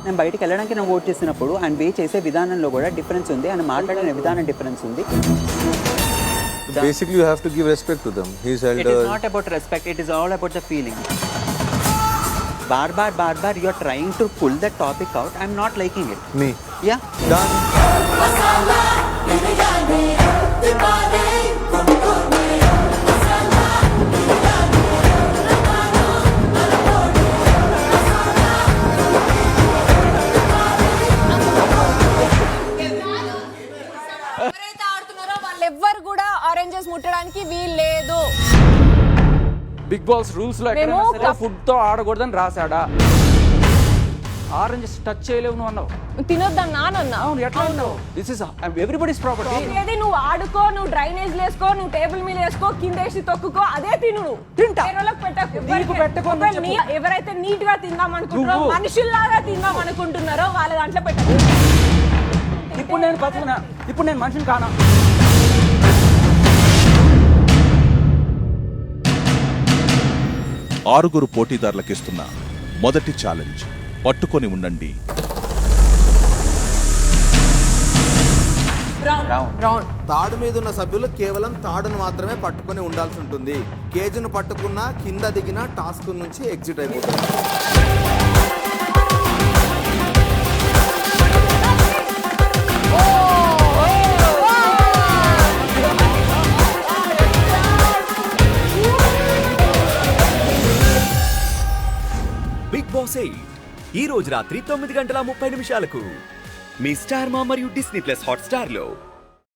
నేను బయటికి వెళ్ళడానికి నేను ఓట్ చేసినప్పుడు ఆయన వే చేసే విధానంలో కూడా డిఫరెన్స్ ఉంది, ఆయన మాట్లాడిన విధానం డిఫరెన్స్ ఉంది. Basically, you have to give respect to them. He's elder. It is not about respect. It is all about the feeling. Bar, you are trying to pull that topic out. I'm not liking it. Me. Yeah. Done. ఎవరైతే ఆడుతున్నారో వాళ్ళెవ్వరు కూడా oranges ముట్టడానికి వీల్లేదు. Big boss rules లో మేము food తో ఆడకూడదని రాసాడా? Oranges touch చేయలేవు నువ్వు అన్నావు. తినొద్దన్నా అన్నా. అవును, ఎట్లా అన్నావు? This is everybody's property. ఏది నువ్వు ఆడుకో, నువ్వు డ్రైనేజ్ వేసుకో, నువ్వు టేబుల్ మీద వేసుకో, కింద వేసి తొక్కుకో, అదే తిను. తింటా. ఎవరైతే నీట్ గా తిందాం అనుకుంటున్నారో, మనుషుల్లాగా తిందాం అనుకుంటున్నారో వాళ్ళ దాంట్లో పెట్టకు. ఇప్పుడు నేను బతుకునా? ఇప్పుడు నేను మనిషిని కానా? ఆరుగురు పోటీదారులకిస్తున్న మొదటి ఛాలెంజ్ పట్టుకొని ఉండండి. తాడు మీద ఉన్న సభ్యులు కేవలం తాడును మాత్రమే పట్టుకొని ఉండాల్సి ఉంటుంది. కేజీను పట్టుకున్నా కింద దిగిన టాస్క్ నుంచి ఎగ్జిట్ అయిపోతుంది. బిగ్ బాస్ 8 ఈ రోజు రాత్రి 9:30 మీ స్టార్ మా మరియు డిస్నీ ప్లస్ హాట్ స్టార్ లో.